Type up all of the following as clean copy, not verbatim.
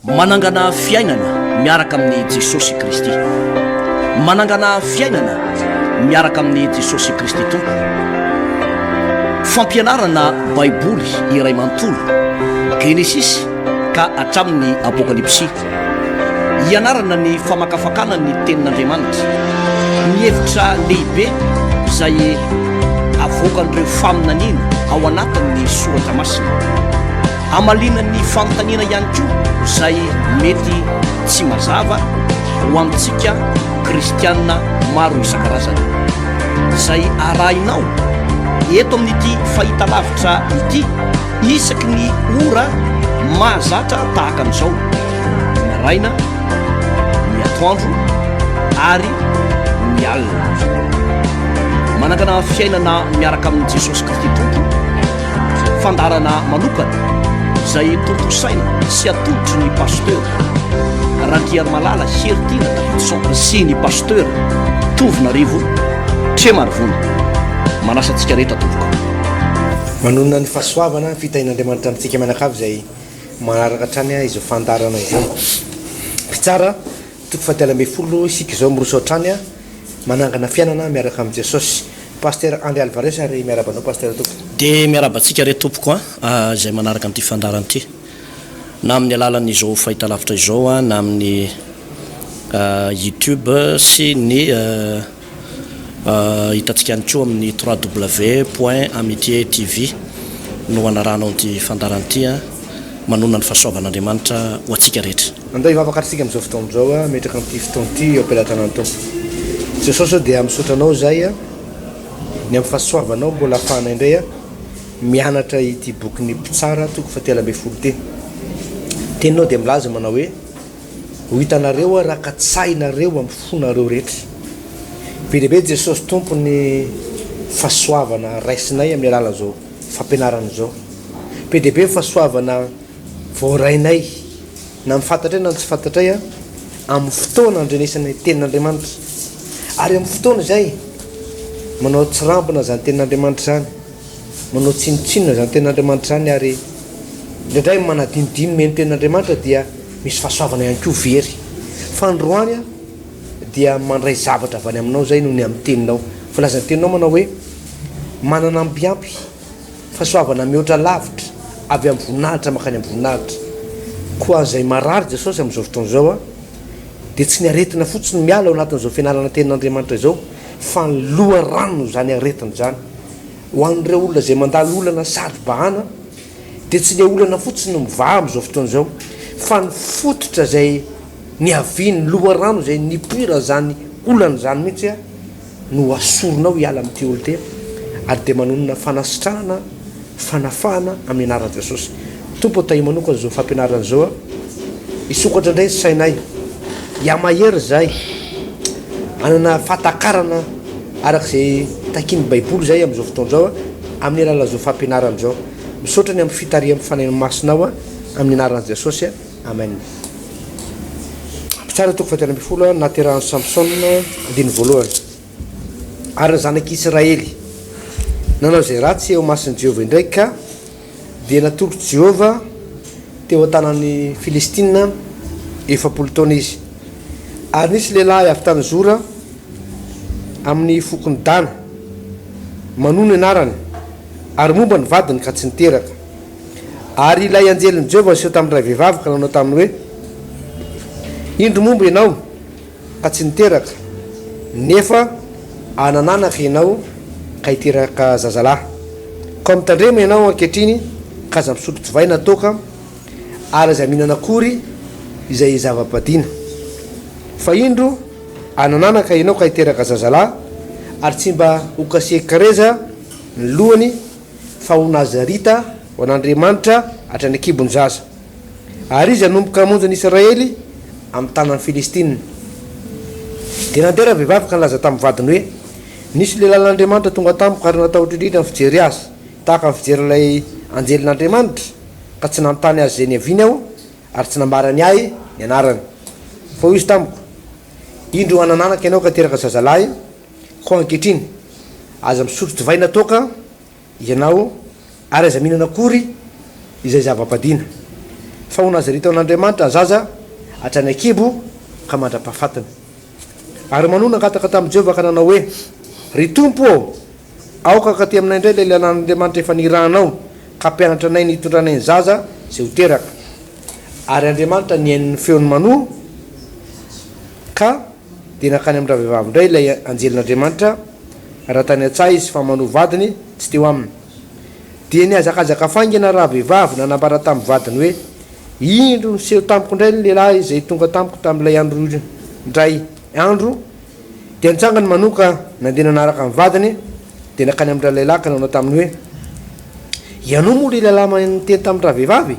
manangana fiainana miaraka amin'ny Jesosy Kristy. Manangana fiainana miaraka amin'ny Jesosy Kristy tompo. Fampianarana baiboly iray manontolo Genesis ka hatramin'ny Apokalypsy. Ianarana ny famakafakana ny tenin'Andriamanitra, ny hevitra lehibe izay avoakan'ireo faminaniana ao anatin'ny soratra masina, amalinan'ny fanontaniana ihany koa izay mety tsy mazava ho amintsika kristianina maro isan-karazany, izay arahinao eto amin'ity fahitalavitra ity isaky ny ora mahazatra tahaka an'izao, ny raina, ny atoandro ary ny alina. Manangana fiainana miaraka amin'ny Jesosy Kristy tompo, fandarana manokana izay tontosaina sy atolotry ny pasteur Randriary Malala Heritina Davidson sy ny pasteur Tovinarivo Tremarivony. Manasa antsika rehetra tompoko. Manonona ny fahasoavana fitahin'Andriamanitra amintsika mianakavy izay manaraka hatrany izao fandarana izao. Fitsara toko fahatelo ambin'ny folo isika izao miroso hatrany manangana fiainana miaraka amin'ny Jesosy. Pasteur André Alvarez ary miarabanao pasteur tompo. Dia miarabantsika re tompoko izay manaraka amin'ity fandarana ity, na amin'ny alalan'izao fahitalavitra izao na amin'ny YouTube sy ny hitantsika ihany koa amin'ny www.amitié.tv no anaranao ity fandarana ity manonona ny fahasoavan'Andriamanitra ho antsika rehetra. Andao hivavakatsika amin'izao fotoana izao metraka amin'ity fotoana ity ampelantanany tompo. Jesosy dia misotranao zay ny amin'ny fahasoavanao mbola ahafahana indray mianatra ity bokyny mpitsara toko fahatelo ambin'ny folo ty. Teninao dia milaza manao hoe ho hitanareo raka-tsainareo amin'ny fonareo rehetra. Be lehibe Jesosy tompo ny fahasoavana raisinay amin'ny alalan'izao fampianarana izao. Be lehibe fahasoavana voarainay na mifantatray na tsy fantatray amin'ny fotoana andrenesan'ny tenin'Andriamanitra. Ary amin'ny fotoana izay manao tsirambina zany tenin'Andriamanitra zany, manao tsinotsinona zany tenin'Andriamanitra zany, ary indraindray manadinodino meny tenin'Andriamanitra dia misy fahasoavana ihany koa very. Fa androany dia mandray zavatra avy any aminao zay noho ny amin'ny teninao. Fa lazany teninao manao hoe manana ambiampy fahasoavana mihoatra lavitra avy amin'ny voninahitra makany amin'ny voninahitra. Koa izay marary Jesosy amin'izao fotoana izao dia tsy ny aretina fotsiny miala ao anatin'izao fianarana tenin'Andriamanitra izao, fa ny loha rano zany aretina zany. Ho an'ireo olona izay mandalo olana sady bahana dia tsy ny olana fotsiny no mivaha amin'izao fotoana izao, fa ny fototra izay ny aviany loha rano izay nipira zany olana zany mihitsy no asoronao hiala amin'ity olo ty, ary dia manonona fanasitranana fanafahana amin'ny anaran'i Jesosy. Tompo tahi manokana izao fampianarana izao isokatra indray sainay iamahery zay anana fatakarana arak'izay takiny baiboly zay amin'izao fotoana izao amin'ny alalan'izao fampianarana izao. Misaotra ny amin'ny fitaria amin'ny fanahy masinao amin'ny anaran'i Jesosy. Amen. Mpitsara toko fahatelo ambin'ny folo naterahany Samson andiny voalohany. Ary ny zanak'Israely nanao izay ratsy eo masin'i Jehova indray ka dia natolotra Jehova teo an-tanan'ny Filistina 7 taona izy. Ary nisy lehilahy avy tany Zora amin'ny fokony Dana, manono anarany, ary momba ny vadiny ka tsy niteraka. Ary ilay anjelin'i Jehova seho tamin'ny ray vehivavy ka nanao taminy hoe indro momba ianao ka tsy niteraka, nefa anananaka ianao ka hiteraka zazalahy. Ka mitandrema ianao ankehitriny ka aza misotro divay natoka, ary aza mihinana akory izay zava-padina. Fa indro anananaka ianao ka hiteraka zazalahy, ary tsy mba ho kasehkareza ny lohany fa ho Nazarita ho an'Andriamanitra hatrany akibony zaza. Ary izy anomboka hamonjy ny Israely amin'ny tanan'ny Filistina. Dia nandera vehivavy ka nalaza tamin'ny vadiny hoe nisy lehilahin'Andriamanitra tonga tamiko ary natao indrindra amin'ny fijery azy tahaka ny fijery ilay anjelin'Andriamanitra, ka tsy nanontany azy zay ny aviany aho ary tsy nambarany ahy ny anarany. Fa hoy izy tamiko, indro anananaka ianao ka teraka zazalahy, ko ankehitriny aza misotro divay natoka ianao, ary aza mihinana akory izay zava-padina. fa honazy ry taon'andriamanitra zaza hatrany akibo ka mandra-pahafatana ary manona angataka tamin'i jehova ka nanao hoe ry tompo ao aoka ka ty aminay indray le lelan'andriamanitra efa nirahanao ka mpianatra anay nitondranay ny zaza zay ho teraka ary andriamanitra niain'ny feony manoa ka dia nakany amin'ny raha vehivavy indray ilay anjelin'andriamanitra raha tany an-tsaha izy fa manoa vadiny tsy teo aminy dia niazakazaka faingana raha vehivavy nanambara tamin'ny vadiny hoe indro niseho tampoko indray ny lehilahy izay tonga tampoko tamin'ilay andro indray andro dia nitsangany manoka nandeha nanaraka amin'ny vadiny dia nakany amin'ny raha lehilahy ka nanao taminy hoe ianao moa le lehilahy manoteny tamin'ny raha vehivavy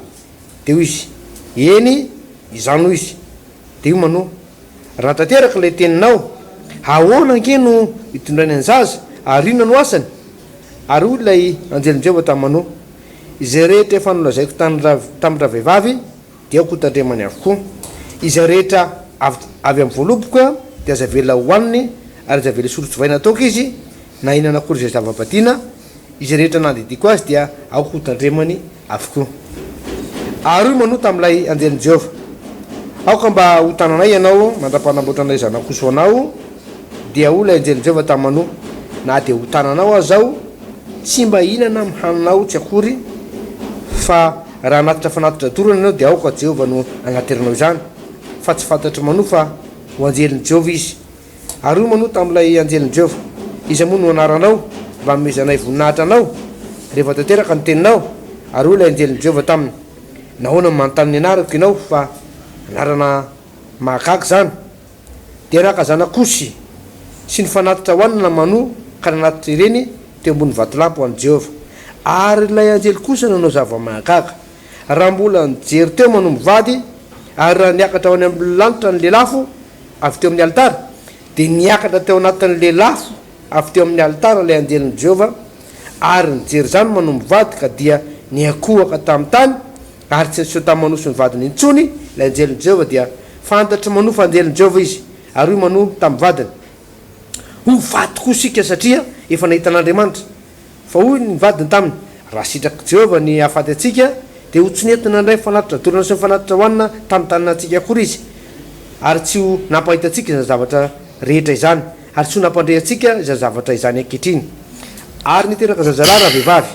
dia hoy izy eny izany hoy izy dia io manoa raha tanteraka ilay teninao ahoana anke no hitondrainy any zaza ary ino no asany ary hoy ilay anjelin jehova tamin'ny manoa izay rehetra efa nolazaiko tamin'ny raha vehivavy dia aoko hotandremany avokoa izay rehetra avy amin'ny voaloboka dia aza vela hohaniny ary aza vela solotsy nataoko izy na inana akory izay zava-badiana izay rehetra nandidiko azy dia aoko hotandremany avokoa ary hoy manoa tamin'ilay anjelin jehova aoka mba ho tananay ianao mandra-panamboatra anay zanakoso anao dia ho ilay anjelin jehova tamin'ny manoa na dia ho tananao aho zao tsy mba hinana mihaninao tsy akory fa raha anatitra fanatitra torana ianao dia aoka jehova no agnateranao izany fa tsy fantatra manoa fa ho anjelin jehova izy ary hoy manoa tamin'ilay anjelin jehova izy moa no anaranao mba mimezanay voninahitra anao rehefa tanteraka ny teninao ary hoy ilay anjelin jehova taminy nahoana manontany anarako ianao fa anarana mahagaga zany dia raka zanakosy sy ny fanatitra hoanina manoa ka nanatitra ireny teo ambony vatolampy ho an'i jehova ary ilay anjely kosa nanao zava-mahagaga raha mbola nijery teo manao mivady ary raha niakatra ao any amin'ny lanitra ny lelafo avy teo amin'ny alitara dia niakatra teo anatin'ny lelafo avy teo amin'ny alitara ilay anjelin jehova ary nijery zany manao mivady ka dia niakohaka tamin'ny tany ary tsy niseho tamin'ny manoso ny vadiny intsony ilay anjelin jehova dia fantatra manoa fa anjelin jehova izy ary hoy manoa tamin'ny vadiny ho vaty koa sika satria efa nahita an'andriamanitra fa hoy ny vadiny taminy raha sitraky jehova ny ahafaty atsika dia ho tsy nentina indray fanatitra dorana sy ny fanatitra hoanina tamin'ny taninatsika akory izy ary tsy ho nampahita atsika izay zavatra rehetra izany ary tsy ho nampandre atsika izay zavatra izany ankehitriny ary niteraka zazalahy raha vehivavy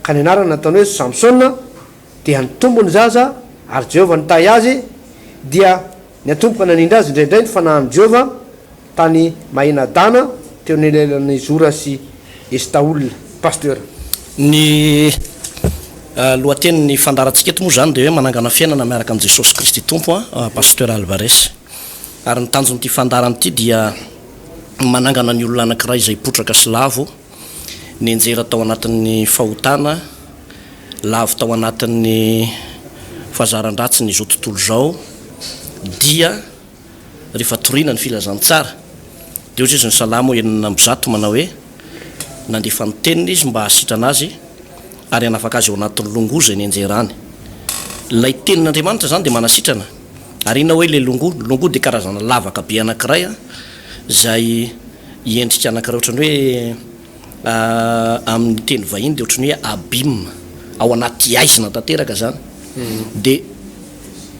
ka ny anarana nataony hoe samsona dia nitombo ny zaza ary jehova nitay azy dia ny atomboka nanindra azy indraindray ny fanahin'i jehova tany mahinadana teo ny lelan'ny zora sy estaolona pasteur ny lohateniny fandarantsika eto moa zany dia hoe manangana fiainana miaraka amin'i jesosy kristy tompo a pasteur alvares ary ny tanjon'ity fandarany ity dia manangana ny olona anankiray izay potraka sy lavo ny enjera tao anatin'ny fahotana lavo tao anatin'ny fahazaran-dratsy ny izao tontolo zao dia rehefa torina ny filazantsara dia ohatry izy ny salamo enina ambizato manao hoe nandefa ny tenina izy mba hasitrana azy ary anafaka azy ao anatin'ny longo zay ny enjerany lay tenin'andriamanitra zany dia manasitrana ary ina hoe le longo dia karazana lavaka be anankiray a zay iendrika anankiray ohatrany hoe amin'ny teny vahiny dia ohatrany hoe abim ao anaty aizina tanteraka zany dia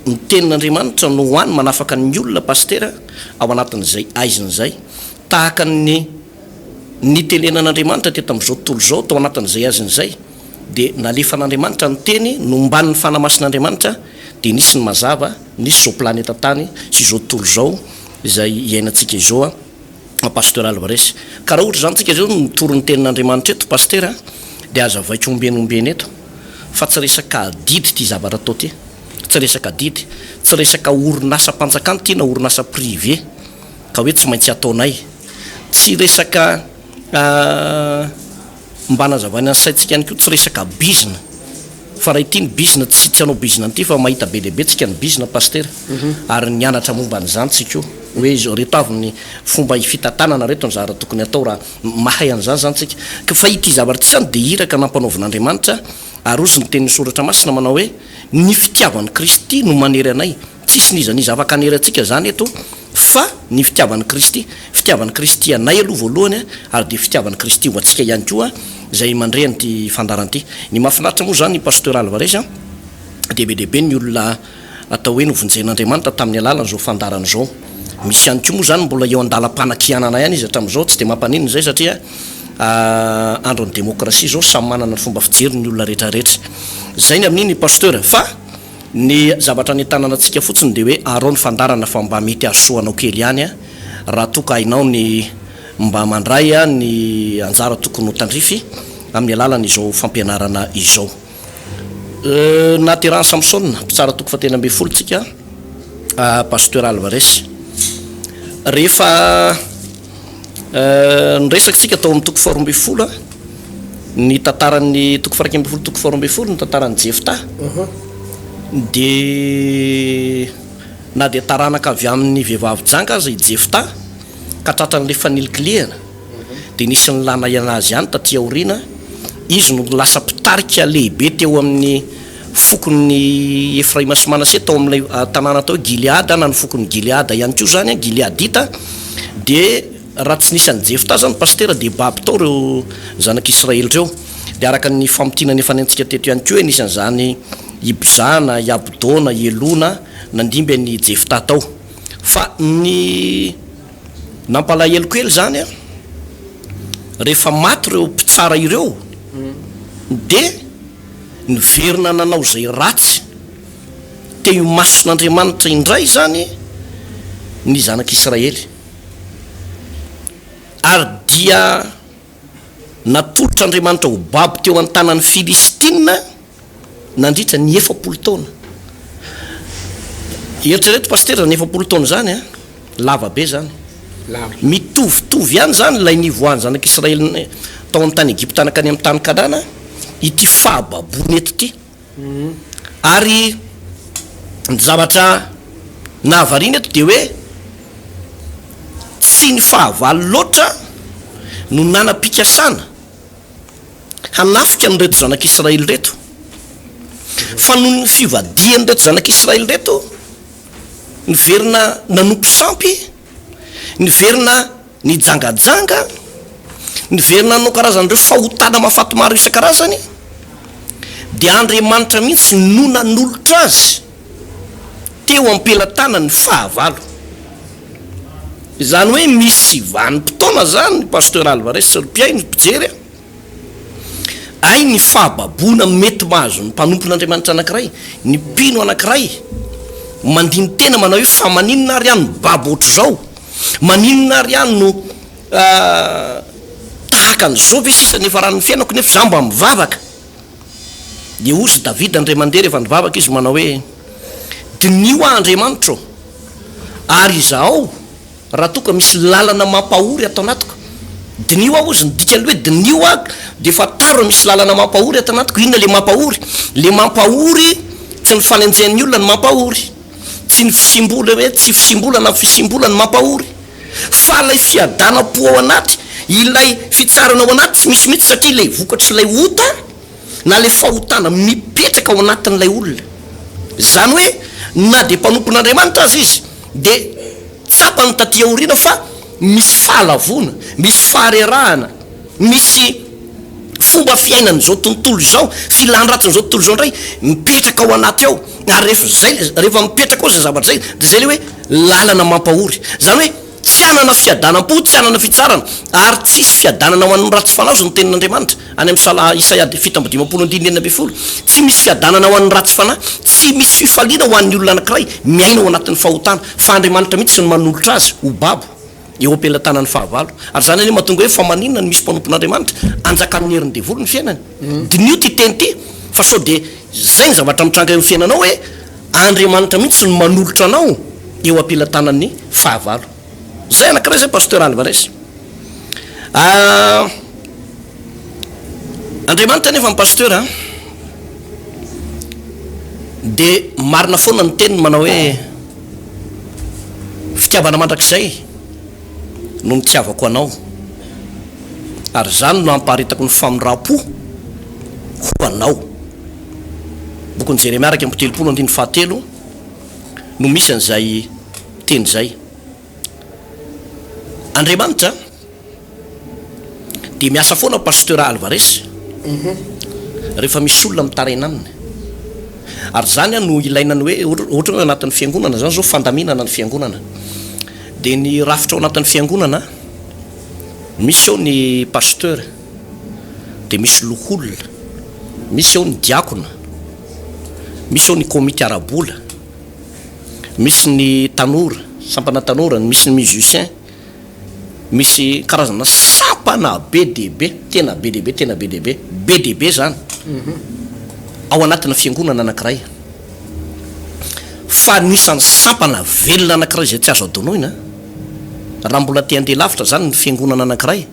ny tenin'andriamanitra no hoany manafaka ny olona pastera ao anatin'izay aizina zay tahaka ny tenenan'andriamanitra teto amin'izao tontolo zao tao anatin'izay aizina zay dia nalefan'andriamanitra ny teny nomban'ny fanamasin'andriamanitra dia nisy ny mazava nisy zao planeta tany sy izao tontolo zao izay iainantsika izao a pasteur alvares ka raha ohatra zany tsika zao nitory ny tenin'andriamanitra eto pastera dia aza vaiko ombenombeny eto fa tsy resaka didy ty zavatra atao ty tsy resaka didy tsy resaka orinasa mpanjakany ty na orinasa privé ka hoe tsy maintsy ataonay tsy resaka mba nazavany any saintsika ihany koa tsy resaka bizina fa raha ity ny bizina tsy hanao bizina nyity fa mahita be lehibe tsika ny bizina pasteur ary nianatra momba nyzany tsika hoe reto avy ny fomba fitatanana reto ny zahara tokony atao raha mahay an'zany zany tsika fa ity zavatra ty zany dia iraka nampanaovan'andriamanitra ary ozy ny tenin'ny soratra masina manao hoe ny fitiavan'i kristy no manery anay tsisy nizaniza afaka anery atsika zany eto fa ny fitiavan'i kristy anay aloha voalohany ary dia fitiavan'i kristy ho atsika ihany koa zay mandrehany ty fandarany ty ny mahafinaritra moa zany pasteur alvares dehibe ny olona atao hoe novonjen'andriamanitra tamin'ny alalan'izao fandaran'izao. Misy ihany koa moa zany mbola eo an-dalam-panakianana ihany izy hatramin'izao, tsy de mampaninona zay satria andron'ny demokrasia zao samy manana ny fomba fijery ny olona rehetrarehetra. Zay ny amin'iny pasteur, fa ny zavatra ny tanana antsika fotsiny de hoe arao ny fandarana fa mba mety asoanao kely ihany a, raha toka hainao ny mba mandray a ny anjara tokony ho tandrify amin'ny alalan'izao fampianarana izao. Naterahany Samson mpitsara toko fatena ambe folo tsika pasteur Alvarez, rehefa nyresaka tsika tao amin'ny toko faharoa ambe folo ny tantaran'ny toko faha 12 toko faharoa ambe folo ny tantaran'ny Jefta, de na de taranaka avy amin'ny vehivavy janga aza i Jefta ka tratran'le fanilikilehana, de nisy ny lana anazy ihany taty aoriana, izy no lasa mpitarika lehibe teo amin'ny fokon'ny Efraima sy Manase tao amin'ilay tanàna tao Gileada, na ny fokon'ny Gileada ihany koa zany Gileadita. De raha tsy nisy any Jefta zany pasteur de baby tao reo zanak'Israely reo, de araka ny famotinany efa nentsika teto ihany koa nisy an'izany Ibzana, Iabdona, Elona nandimby ny Jefta tao. Fa ny nampalahelo kely zany rehefa maty reo mpitsara ireo, de niverina nanao zay ratsy teo mason'Andriamanitra indray zany ny zanak'Israely, ary dia natolotra Andriamanitra ho baby teo an-tanan'ny Filistina nandritra ny 7 taona. Eritrereto pasteur ny 7 taona zany lava be zany, mitovitovy ihany zany lay nivoahany zanak'Israely tao amin'ny tany Egypta nakany amin'ny tany Kanana ity fahababony eto ty. Ary ny zavatra nahavariana eto de hoe tsy ny fahavalo loatra no nanam-pikasana hanafika nyreto zanak'Israely reto, fa noho ny fivadiany reto zanak'Israely reto niverina nanompo sampy, niverina nijangajanga, niverina nanao karazan'ireo fahotana mahafaty maro isan-karazany, de Andriamanitra mihitsy no nanolotra azy teo ampelatana ny fahavalo. Zany hoe misy vanim-potoana zany pasteur Alvarez Sorpiay ny mpijery ay ny fahababona mety mahazo ny mpanompon'Andriamanitra anankiray, ny mpino anankiray mandiny tena manao hoe fa maninona ary ihany babo ohatr' zao, maninona ary ihany no tahaka an'izao ve sisa nefa raha ny fiainako nefa za mba mivavaka. De ozy David andray mandeha rehefa nivavaka izy manao hoe dinio a Andriamanitra ary izaho raha toka misy lalana mampahory atao anatiko, dinio aho ozy nidikany hoe dinio a de fa taro misy lalana mampahory atao anatiko. Inona le mampahory? Le mampahory tsy ny fanenjehan'ny olona ny mampahory, tsy ny fisimbola hoe tsy fisimbola na fisimbola ny mampahory, fa lay fiadanam-po ao anaty, ilay fitsarana ao anaty tsy misy mihitsy satria lay vokatry lay ota na le fahotana mipetraka ao anatin'lay olona. Zany hoe na de mpanompon'Andriamanitra azy izy de tsapany taty aoriana, fa misy fahalavona, misy faharerahana, misy fomba fiainana zao tontolo zao, filandratsiny zao tontolo zao ndray mipetraka ao anaty ao. Ary rehefa mipetraka ao zay zavatra zay de zay le hoe lalana mampahory. Zany hoe tsy anana fiadanam-po, tsy anana fitsarana, ary tsisy fiadanana ho an'ny ratsy fanahy zao ny tenin'Andriamanitra any amin'ny Isaia 7:12, tsy misy fiadanana ho an'ny ratsy fanahy, tsy misy fifaliana ho an'ny olona anankiray miaina ao anatin'ny fahotana, fa Andriamanitra mihitsy ny manolotra azy ho babo eo ampelantanany fahavalo. Ary zany anie mahatonga hoe fa maninona ny misy mpanompon'Andriamanitra anjakan'ny herin'ny devoly ny fiainany. Dinio ty teny ty, fa sao de zay ny zavatra mitranga eo fiainanao hoe Andriamanitra mihitsy ny manolotra anao eo ampelantanany fahavalo. Zay anankiray zay pasteur Alvarez. Andriamanitra nefa ny pasteur de marina foana ny teniny manao hoe fitiavana mandrakizay no nitiavako anao, ary zany no ampaharetako ny famindrapo ho anao. Bokon'ny Jeremia 7:7 no misy an'izay teny zay. Andriamanitra de miasa foana pasteur Alvarez rehefa misy olona mitaraina aminy, ary zany a no ilainany hoe ohatra hoe anatin'ny fiangonana zany zao fandaminana ny fiangonana de ny rafitra ao anatin'ny fiangonana misy ao ny pasteur de misy loholona misy ao ny diakona misy ao ny comité arabola misy ny tanora sampana tanora misy ny musicien misy karazana sampana be dehibe tena be dehibe tena be dehibe be dehibe zany ao anatina fiangonana anankiray fa nisan'ny sampana velona anankiray zay tsy azo adonoina raha mbola te handeha lavitra zany ny fiangonana anankiray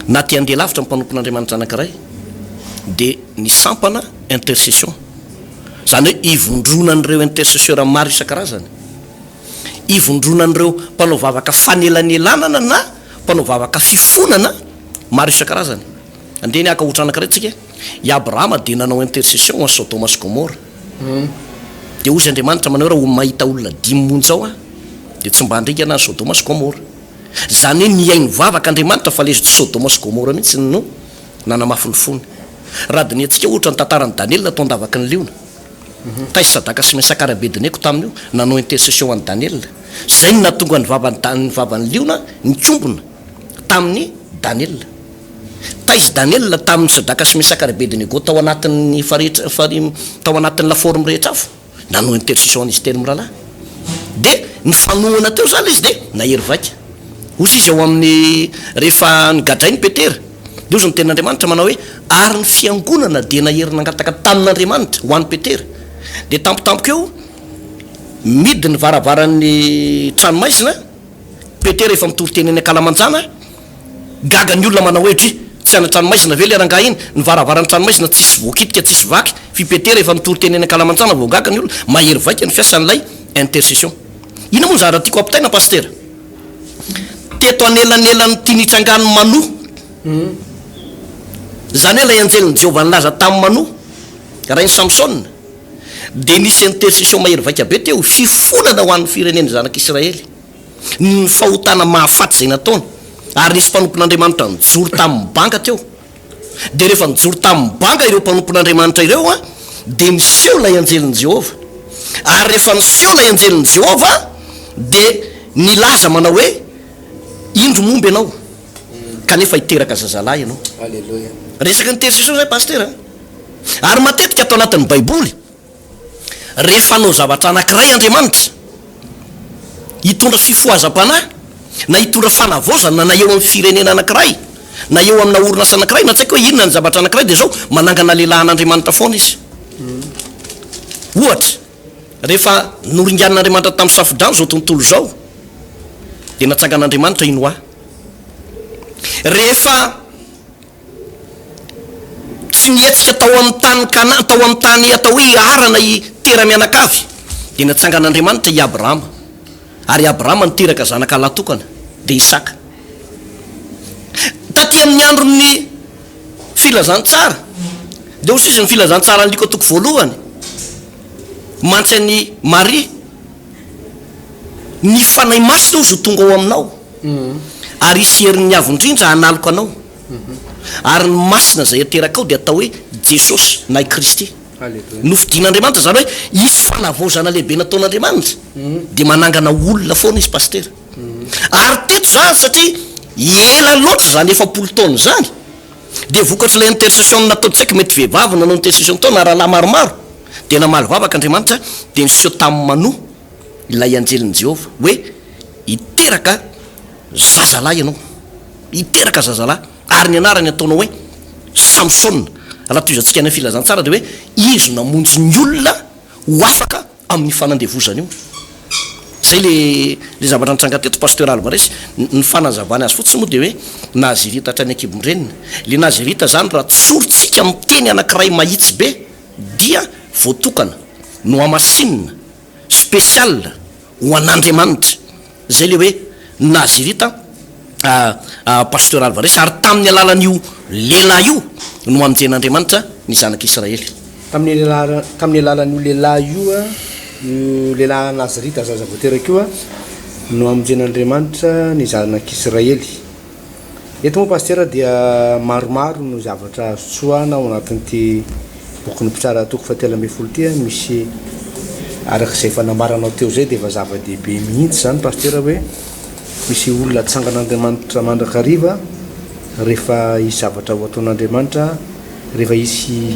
na te handeha lavitra ny mpanompon'andriamanitra anankiray de ny sampana intercession zany hoe ivondronan'ireo intercesseur maro isan-karazany ivondronan'ireo mpanao vavaka fanelanelanana na mpanao vavaka fifonana maro isan-karazany andeny aka ohatra anankiray tsika i Abrahama de nanao intercession ho Sodoma sy Gomora de ozy Andriamanitra manao raha mahita olona 10 monja ao de tsy mba andrika na Sodoma sy Gomora zany hoe niainy vavaka Andriamanitra fa lezo Sodoma sy Gomora mihitsy no nanamafy ny fony raha diny atsika ohatra ny tantaran'ny Daniel atao andavaky ny liona taisy sadaka sy mesakara Abednego tamin'io nanao intercession an'i Daniel zay no nahatonga ny vavan'ny liona nikombona tamin'ny Daniel taisy Daniel tamin'ny sadaka sy mesakara Abednego tao anatin'ny tao anatin'ny laforme rehetra afo nanao intercession an'izy telo mirahalahy de ny fanohana teo zany izy de nahery vaika ozy izy ao amin'ny rehefa nigadrainy Petera de ozy ny ten'Andriamanitra manao hoe ary ny fiangonana de nahery nangataka tamin'Andriamanitra ho an'ny Petera de tampotampoka eo midy ny varavaran'ny tranomaisina Petera efa mitory teny eny Akalamanjana gaga ny olona manao hoe dry tsy ana tranomaisina ve le rangaha iny ny varavaran'ny tranomaisina tsisy voakitika tsisy vaky fi Petera efa mitory teny eny Akalamanjana vao gaga ny olona mahery vaika ny fiasan'ilay intercession ina moa zany raha tiako ampitaina pasteur teto anelanelan'ny tinitrangano manoa zany hoe lay anjeliny Jehovah nilaza tamin'ny manoa raha iny Samson de nisy intercession mahery vaika be teo fifonana ho an'ny fireneny zanak'Israely ny fahotana mahafaty zay nataony ary nisy mpanompon'Andriamanitra nijoro tamin'ny banga teo de rehefa nijoro tamin'ny banga ireo mpanompon'Andriamanitra ireo de niseho lay anjeliny Jehovah ary rehefa niseho lay anjeliny Jehovah de nilaza manao hoe indro momby ianao kanefa hiteraka zazalahy ianao alleluia resaka intercession zay pasteur ary matetika atao anatin'ny baiboly rehefa anao zavatra anankiray Andriamanitra hitondra fifohazam-panahy na hitondra fanavozana na eo amin'ny firenena anankiray na eo amina orinasa anankiray na tsaiko hoe inona ny zavatra anankiray de zao manangana lehilahin'Andriamanitra foana izy ohatra rehefa noringan'Andriamanitra tamin'ny safidrano zao tontolo zao de natsangan'Andriamanitra ino ahy rehefa tsy nietsika tao amin'ny tany Kana tao amin'ny tany atao hoe arana teramianakavy de natsangan'Andriamanitra i Abrahama ary Abrahama niteraka zanaka latokana de Isaka taty amin'ny andron'ny filazantsara de ozy izy ny filazantsara ny liko atoko voalohany mantsy any Maria ny fanahy masina ozy ho tonga ao aminao ary isy herin'ny avondrindra analoko anao ary ny masina zay ateraka ao de atao hoe Jesosy na i Kristy nofidian'Andriamanitra zany hoe isy fanavozana lehibe nataon'Andriamanitra de manangana olona foana izy pasteur ary teto zany satria ela loatra zany 7 taona zany de vokatry lay intercession natao tsaika mety vehivavy nanao intercession tao na rahalahy maromaro de namaly vavaka Andriamanitra de niseho tamin'ny manoa ilay anjelin'i Jehovah hoe hiteraka zazalahy ianao hiteraka zazalahy ary ny anarany ataonao hoe Samson raha toy izantsika ny filazantsara de hoe izy namonjy ny olona ho afaka amin'ny fanandevozana io zay le zavatra nitranga teto pasteur Alvarez ny fanazavany azy fotsiny moa de hoe nazirita hatrany akibondrenina le nazirita zany raha tsorintsika miteny anankiray mahitsy be dia voatokana no amasinina spesial ho an'Andriamanitra zay le hoe nazirita pasteur Alvarez ary tamin'ny alalan'io lehilahy io no amjen'Andriamanitra ny zanak'Israely tamin'ny alalan'io lehilahy io io lehilahy nazirita zaza voateraka io no amjen'Andriamanitra ny zanak'Israely eto moa pasteur dia maromaro no zavatra azo tsoahana ao anatin'ity boky ny mpitsara toko fatelo amby folo ty misy arak'izay fanambaranao teo zay de efa zava-dehibe mihitsy zany pasteur hoe misy olona tsangan'Andriamanitra mandrakariva rehefa isy zavatra ho ataon'Andriamanitra rehefa isy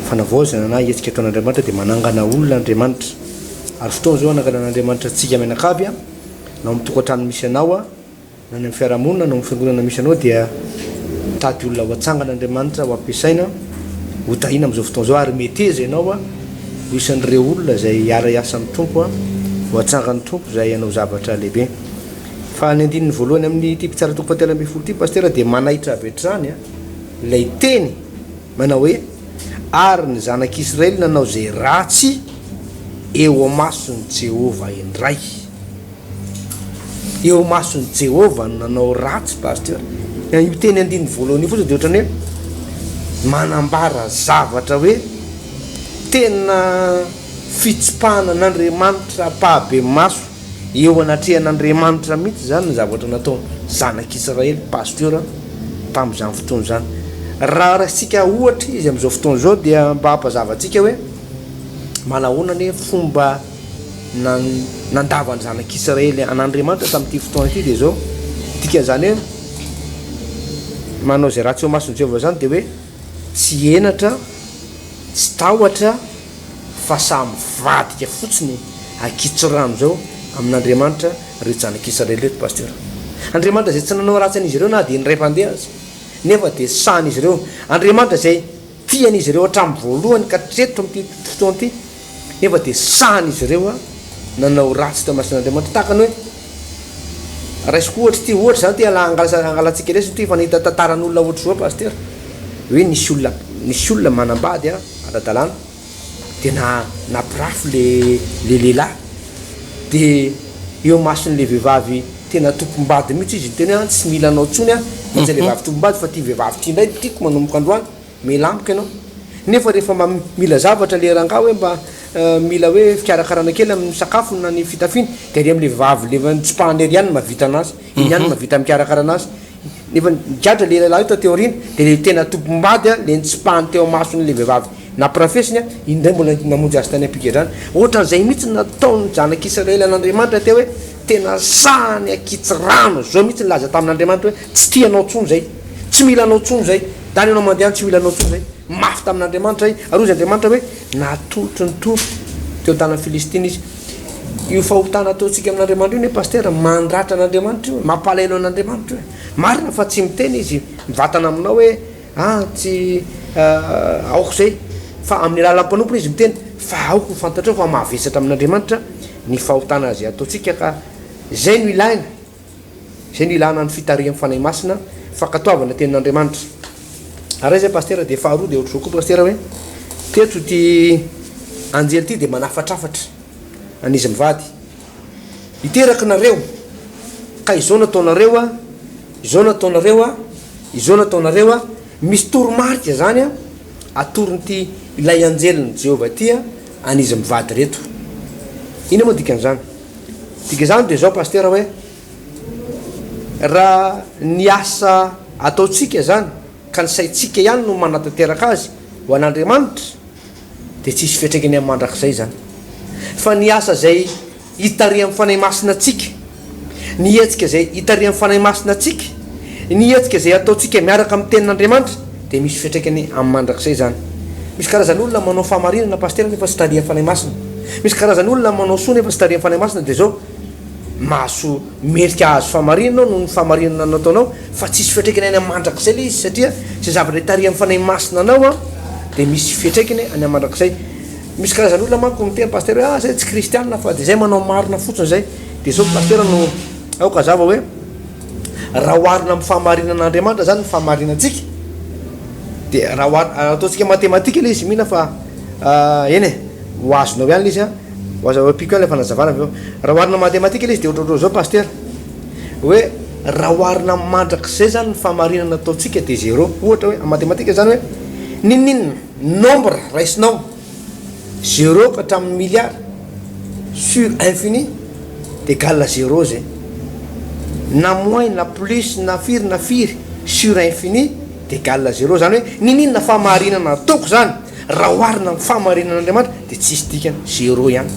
fanavaozana na hetsika ataon'Andriamanitra de manangana olona Andriamanitra ary fotoana zao ananganan'Andriamanitra tsika menakavy na mitokantrano misy anao na ny fiarahamonina na fiangonana misy anao dia tady olona ho atsangan'Andriamanitra ho ampiasaina ho tahina am'izao fotoana zao ary meteza ianao ho isan'ireo olona zay ara-iasan'ny tompo ho atsangan'ny tompo zay ianao zavatra lehibe fa ny andininy voalohany amin'ny ty mpitsara toko fatelo amby folo ty pasteur de manaitra avetrany lay teny manao hoe ary ny zanak'Israely nanao zay ratsy eo amason'ny Jehova indray eo amason'ny Jehova nanao ratsy pasteur io teny andininy voalohany io fotsiny de ohatrany hoe manambara zavatra hoe tena fitsipahana n'Andriamanitra pahabe maso eo anatrehan'Andriamanitra mihitsy zany ny zavatra natao zanak'Israely pasteur tamin'izany fotoana zany raha sika ohatra izy am'izao fotoana zao dia mba hampazavatsika hoe manahoana ny fomba nandavany zanak'Israely an'Andriamanitra tamin'ity fotoana ity de zao tika zany hoe manao zay ratsy eo mason'ny Jehova zany de hoe tsy enatra tsy tahotra fa samy vadika fotsiny akitso rano zao amin'Andriamanitra reto zanak'Israely reto pasteur Andriamanitra zay tsy nanao ratsy an'izy ireo na de indray mpandeha azy nefa de sahan'izy ireo Andriamanitra zay tian'izy ireo hatramin'ny voalohany ka treto amin'ity fotoana ity nefa de sahan'izy ireo nanao ratsy tao mason'Andriamanitra tahaka ny hoe raisiko ohatra ty ohatra zany ty angalatsika lesy ty fa nahita tantaran'olona ohatra zao pasteur hoe nisy olona manambady ara-dalàna de napirafy le lehilahy de eo mason'le vehivavy tena tompom-bady mihitsy izy teny tsy mila anao tsony tsy le vavy tompom-bady fa ty vehivavy ty indray tiako manomboka androany melamboka ianao nefa rehefa mila zavatra le ranga hoe mba mila hoe fikarakarana kely amin'ny sakafo na ny fitafiny de ry am'le vehivavy le tsipahany ery ihany mavita anazy iny ihany mavita mikarakarana azy nefa gadra le lehilahy ta teo riny de le tena tompom-bady le nitsipahany teo mason'le vehivavy naprafesiny indray mbola namonjy azy tany ampigedrany ohatran'izay mihitsy nataony zanak'Israely an'Andriamanitra teo hoe tena sahany akitsy rano zao mihitsy nilaza tamin'Andriamanitra hoe tsy tianao tsony zay tsy mila anao tsony zay dany anao mandeha tsy mila anao tsony zay mafy tamin'Andriamanitra zay ary ozy Andriamanitra hoe natolotry ny tompo teo tanan'ny Filistiny izy io fahotana ataontsika amin'Andriamanitra io ne pasteur mandratra an'Andriamanitra io mampalahelo an'Andriamanitra io marina fa tsy miteny izy mivatana aminao hoe tsy aoko zay fa amin'ny alalan'ny mpanompony izy miteny fa aoko ho fantatrao fa mahavesatra amin'Andriamanitra ny fahotana azy ataontsika ka zay no ilana ny fitarihan'ny fanahy masina fakatoavana tenin'Andriamanitra ary zay pasteur de faharoa de ohatr'izao koa pasteur hoe teto ty anjely ty de manafatrafatra an'izy mivady iteraky nareo ka izao nataonareo izao nataonareo misy toromarika zany atorony ty ilay anjeliny Jehova ty an'izy mivady reto ina moa dikan'izany zany de zao pasteur hoe raha ny asa ataotsika zany ka ny saitsika ihany no manatanteraka azy ho an'Andriamanitra de tsisy fiatraikany amin'ny mandrak'izay zany fa ny asa zay hitari amin'ny fanahy masina atsika ny hetsika zay hitari amin'ny fanahy masina atsika ny hetsika zay ataotsika miaraka amin'ny tenin'Andriamanitra de misy fiatraikany amin'ny mandrak'izay zany misy karazany olona manao fahamarinana pasteur nefa tsy taria fanahy masina misy karazany olona manao soa nefa tsy taria fanahy masina de zao mahaso merika azo fahamarinana noho ny fahamarinana nataonao fa tsisy fiatraikany any amin'ny mandrak'izay le izy satria zay zavatra hitari amin'ny fanahy masina anao de misy fiatraikany any amin'ny mandrak'izay misy karazany olona manko miteny pasteur hoe zay tsy kristianina fa de zay manao marina fotsiny zay de zao pasteur no aoka zava hoe raha oharina amin'ny fahamarinan'Andriamanitra zany ny fahamarinantsika de raha ataontsika matematika le izy mihina fa eny ho azonao ihany le izy ho aza apiko le fanazavana aveo raha oharina matematika le izy de ohatrohatro zao pasteur hoe raha oharina mandrak'izay zany ny fahamarinana ataontsika de zéro ohatra hoe matematika zany hoe ninninona nombre raisinao 0 ka hatramin'ny milliard sur infini de égale 0 zay na moins na plus na firy sur infini de égale 0 zany hoe ninninona fahamarinana ataoko zany raha oarina ny fahamarinan'andriamanitra dia tsisy dikany 0 ihany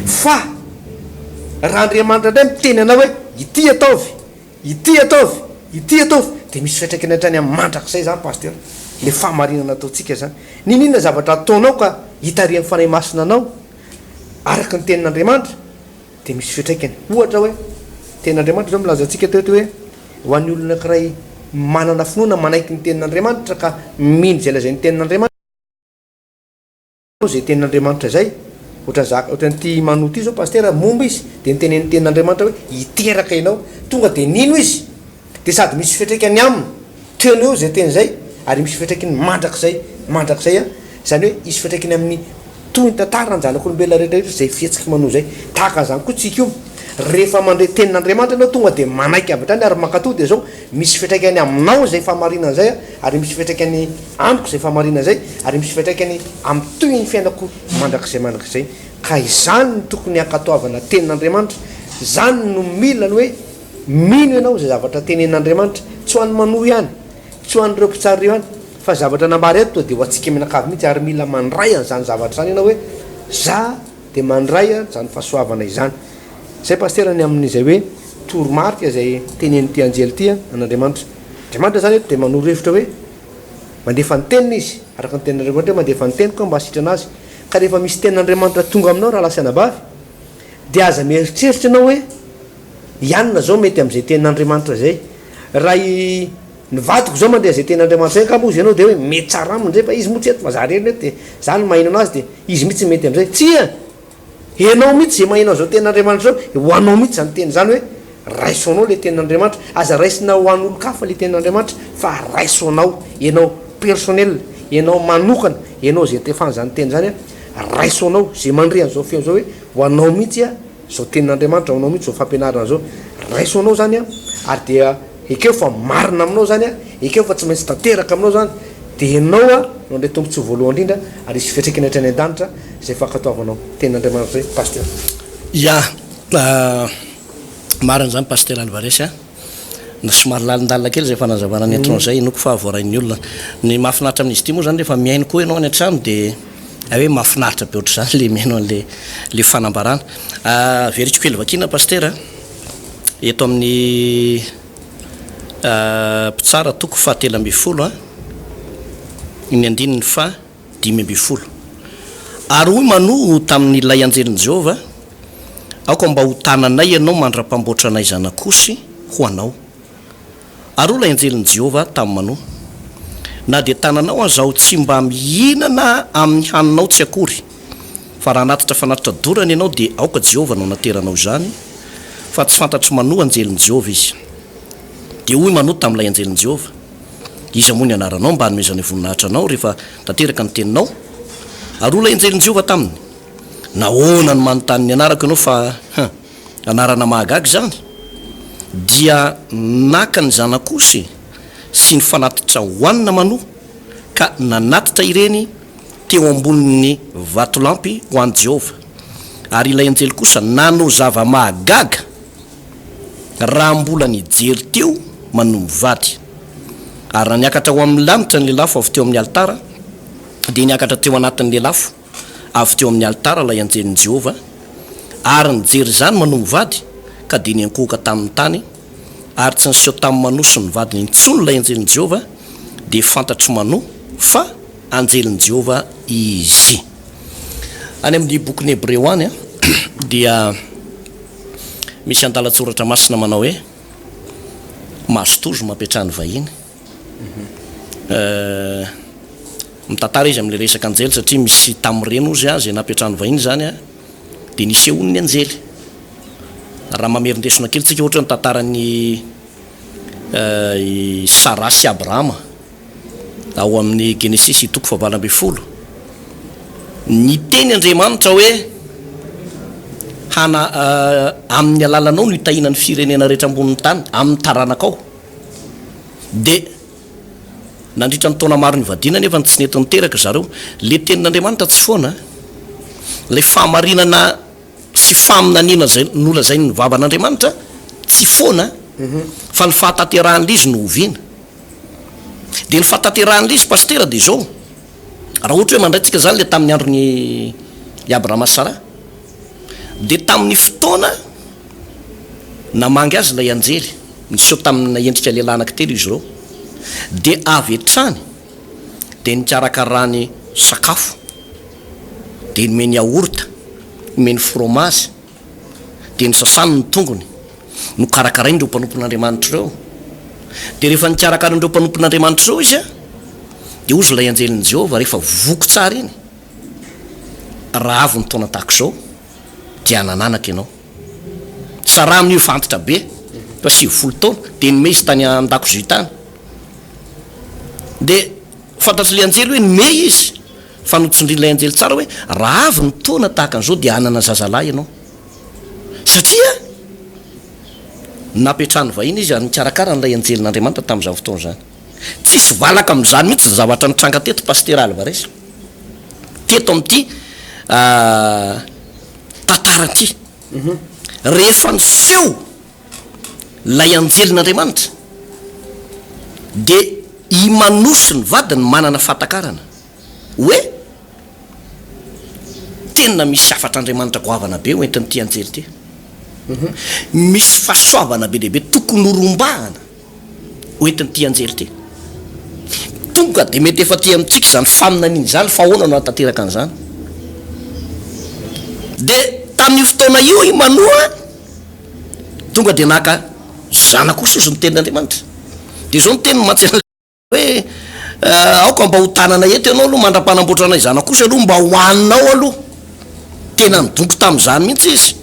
fa raha andriamanitra indray miteny anao hoe ity ataovy ity ataovy ity ataovy dia misy fiatraikany hatrany amin'ny mandrakizay zany paster le fahamarinana ataontsika zany ninona zavatra ataonao ka hitarian'ny fanahy masina anao araka ny tenin'andriamanitra dia misy fiatraikany ohatra hoe tenin'andriamanitra zao milazantsika teto hoe ho an'ny olona ankiray manana finoana manaiky ny tenin'andriamanitra ka mino zay lazay ny tenin'andriamanitra zay tenin'andriamanitra zay ohatran'ity manoty zao paster momba izy dia nitenen'ny tenin'andriamanitra hoe hiteraka ianao tonga dia nino izy dia sady misy fiatraikany aminy teny eo zay teny zay ary misy fiatraikany mandrakizay a zany hoe isy fiatraikany amin'ny toy ny tantara ny zanak'olombelona rehetrarehetra zay fihetsiky manoa zay tahaka zany koa tsika io rehefa mandre tenin'andriamanitra anao tonga dia manaiky avy atrany ary makatao dia zao misy fiatraikany aminao zay fahamarinana zay ary misy fiatraikany amiko zay fahamarinana zay ary misy fiatraikany amin'ny toy ny fiainako mandrakizay ka izany ny tokony ankatoavana tenin'andriamanitra zany no milany hoe mino ianao zay zavatra tenen'andriamanitra tsy ho an'ny manoa ihany tsy ho an'ireo mpitsary reo ihany fa zavatra nambary eto dia ho atsika mianakavy mihitsy ary mila mandray an'izany zavatra zany ianao hoe za dia mandray a zany fahasoavana izany zay paster ny amin'izay hoe toromarika zay tenen'ity anjely ty an'andriamanitra zany eto dia manoro hevitra hoe mandefa ny tenina izy araka ny tenin'andriamanitra hoe mandefa ny teniko mba asitrana azy ka rehefa misy tenin'andriamanitra tonga aminao raha lasa anabavy dia aza mieritreritra anao hoe ianina zao mety am'izay tenin'andriamanitra zay raha ny vadiko zao mandeha zay tenin'andriamanitra zay ka moa izy ianao dia hoe mety tsara aminy zay fa izy moa tsy eto fa za reriny eto dia zany mahino anazy dia izy mihitsy mety am'izay tsia ianao mihitsy zay mahinao zao tenin'andriamanitra zao ho anao mihitsy zany teny zany hoe raisoanao le tenin'andriamanitra aza raisina ho an'olo kafa le tenin'andriamanitra fa raisoanao ianao personnel ianao manokana ianao zay tefany zany teny zany a raisoanao zay mandreany zao feo zao hoe ho anao mihitsy a zao tenin'andriamanitra ho anao mihitsy zao fampianarana zao raisoanao zany a ary dia ekeo fa marina aminao zany a ekeo fa tsy maintsy tanteraka aminao zany dia ianao a no ndray tombotsy voalohany indrindra ary isy fiatraikany hatrany an-danitra zay fankatoavanao tenin'andriamanitra zay paster ya marina zany paster Alvarez a na somary lalindalina kely zay fanazavana ny entranao zay noko fahavoarain'ny olona ny mahafinaritra amin'izy ity moa zany rehefa miaino koa ianao any an-trano dia hoe mahafinaritra be ohatr' zany le miainao an'le fanambarana veritsiko hely vakina paster eto amin'ny mpitsara toko fa 7 ny andininy fa 5 ary hoy mano tamin'ny ilay anjelin'i Jehova aoka mba ho tananay ianao mandra-pamboatra anay zanakosy ho anao ary ho lay anjelin'i Jehova tamin'ny mano na dia tananao azaho tsy mba mihinana amin'ny haninao tsy akory fa raha natitra fanatitra dorany ianao dia aoka Jehova no nateranao zany fa tsy fantatry mano anjelin'i Jehova izy dia hoy mano tamin'ilay anjelin'i Jehova iza moa ny anaranao mba hanomezany voninahitra anao rehefa tanteraka ny teninao ary ho lay anjelin'i Jehova taminy nahoana ny manontany ny anarako ianao fa anarana mahagagy zany dia naka ny zanakosy sy ny fanatitra hoanina mano ka nanatitra ireny teo ambonin'ny vatolampy ho an'i Jehova ary ilay anjely kosa nanao zava-mahagaga raha mbola nijery teo mano mivady ary raha niakatra ho amin'ny lanitra ny lelafo avy teo amin'ny altara dia niakatra teo anatin'ny lelafo avy teo amin'ny altara lay anjelin'i Jehova ary nijery zany mano mivady ka dia niankohoka tamin'ny tany ary tsy niseho tamin'ny mano sy ny vadiny intsony lay anjelin'i Jehova dia fantatry mano fa anjelin'i Jehova izy any amin'ny bokin'ny Hebreo any a dia misy andalatsoratra masina manao hoe masotozo mampiatrahany vahiny mitantara izy amin'le resaka anjely satria misy tamin'ireny ozy a zay nampiatrahany vahiny zany a dia nisehon'ny anjely raha mamerindesona kely tsika ohatra ny tantarany Sara sy Abrahama ao amin'ny Genesis 20 ny teny Andriamanitra hoe amin'ny alalanao no hitahinany firenena rehetra ambonin'ny tany amin'ny taranakao dia nandritra ny taona maro nyvadiana nefa tsy nety niteraka zareo le tenin'Andriamanitra tsy foana le fahamarinana sy faminaniana zay nola zay ny vavan'Andriamanitra tsy foana fa ny fahataterahan'izy no oviana dia ny fahataterahan'izy pastera dia zao raha ohatra hoe mandraytsika zany le tamin'ny androny Abrahama Sara de tamin'ny fotoana namangy azy lay anjely niseo tamina endrika lehilahy anankitelo izy reo de avy etrany de nikarakarany sakafo de nomeny yaourt nomeny fromage de nisasany ny tongony no karakarainy reo mpanompon'Andriamanitra reo de rehefa nikarakarandreo mpanompon'Andriamanitra reo izy a de ozy lay anjelin' Jehovah rehefa voko tsara iny raha avy ny taona tahaka zao dia nananaka ianao sara amin'io fantitra be fa 70 taona de nome izy tany an-dakozy tany de fantatry le anjely hoe nome izy fa notsondrin'ilay anjely tsara hoe raha avy ny taona tahaka an'izao dia anana zazalahy ianao satria napetrany vahiny izy ary nikarakara n'ilay anjelin'Andriamanitra tamin'izany fotoana zany tsisy valaka amin'izany mihitsy zavatra nitranga teto pasteur Alvarez teto amin'ity tantara ty rehefa niseho lay anjelin'Andriamanitra de i manosy ny vadiny manana fatakarana hoe tena misy afatr'Andriamanitra goavana be hoentin'ity anjely ty misy fahasoavana be lehibe tokony horombahana hoentin'ity anjely ty tonga de mety efa ty amintsika zany faminan'iny zany fa ahoana no atanteraka an'izany de tamin'ny fotoana io i manoa tonga de naka zanakosa ozy ny tenin'Andriamanitra de zao ny teny matsela hoe aoka mba ho tanana eto ianao aloha mandra-panamboatra anay zanakosa aloha mba hoaninao aloha tena nidonko tamin'izany mihitsy izy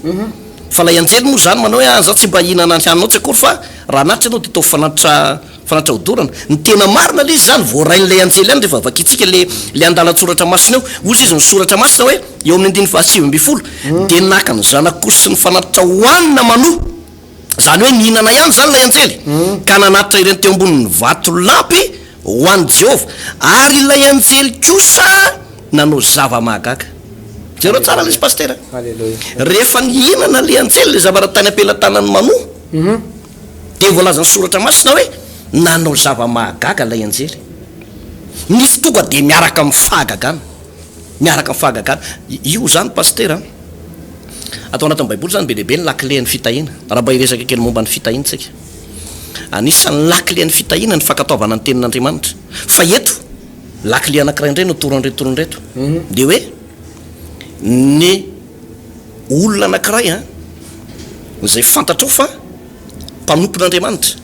fa lay anjely moa zany manao hoe za tsy mba hihinana anao tsy akory fa raha natry ianao de tao fanatitra hodorana ny tena marina le izy zany voarain'lay anjely any rehefa vakitsika le andalatsoratra masina eo ozy izy nysoratra masina hoe eo amin'ny 9:20 de naka ny zanakosy sy ny fanatitra hoanina manoa zany hoe nihinana ihany zany lay anjely ka nanatitra ireny teo ambonin'ny vato lampy ho an'i Jehovah ary lay anjely kosa nanao zava-mahagaga zero tsara lay izy pasteur rehefa nihinana le anjely le zavatra tany ampelantanany manoa de voalaza ny soratra masina hoe nanao zava-mahagaga lay anjely nisy tonga de miaraka mifahagagana io zany pasteur atao anatin'ny baiboly zany be lehibe ny lakile ny fitahina raha mba iresaka kely momba ny fitahina tsika anisan'ny lakile ny fitahina ny fankataovana ny tenin'Andriamanitra fa eto lakile anankiray indray no toronreto de hoe ny olona anankiray zay fantatrao fa mpanompon'Andriamanitra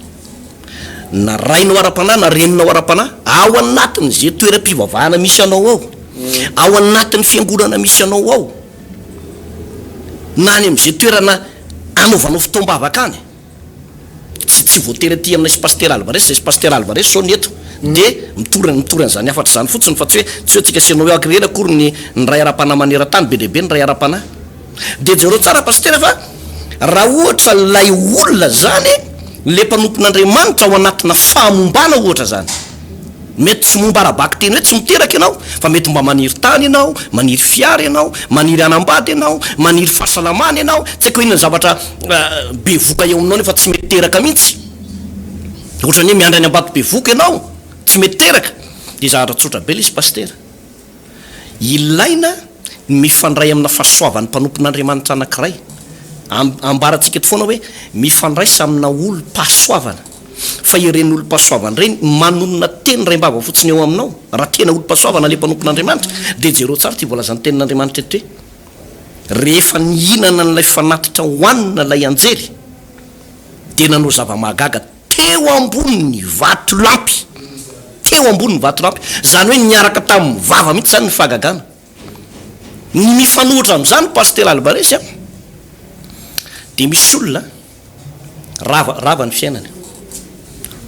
na rainao ara-panahy na reninao ara-panahy ao anatiny zay toeram-pivavahana misy anao ao anatin'ny fiangonana misy anao ao na any am'izay toerana anaovanao fotoam-bavaka any tsy voatery aty aminay sy pasteur Alvarez sy pasteur Alvarez zao ny eto de mitoran'izany afatra zany fotsiny fa tsy hoe tsika sianao eo akrely akory ny ray ara-panahy maneran-tany be lehibe ny ray ara-panahy de jereo tsara pasteur fa raha ohatra lay olona zany le mpanompon'Andriamanitra ao anatina fahamombana ohatra zany mety tsy momba arabaky teny hoe tsy miteraka ianao fa mety mba maniry tany ianao maniry fiara ianao maniry anambady ianao maniry fahasalamana ianao tsy haiko inona ny zavatra be voka eo aminao nefa tsy mety teraka mihitsy ohatra ny hoe miandra any ambady be voka ianao tsy mety teraka de zavatra tsotra be le izy pasteur ilaina mifandray amina fahasoavan'ny mpanompon'Andriamanitra anankiray ambaratsika eto foana hoe mifandraisa amina olo-pahasoavana fa ireny olo-pahasoavana reny manonona teny ray mbava fotsiny eo aminao raha tena olo-pahasoavana le mpanompon'Andriamanitra de jereo tsara ty voalazany tenin'Andriamanitra eto hoe rehefa nihinana n'lay fanatitra hoanina lay anjely de nanao zava-mahagaga teo amboniny vatolampy zany hoe niaraka tamin'ny vava mihitsy zany ny fahagagana ny mifanohitra am'izany pasteur Alvarez de misy olona rava ny fiainany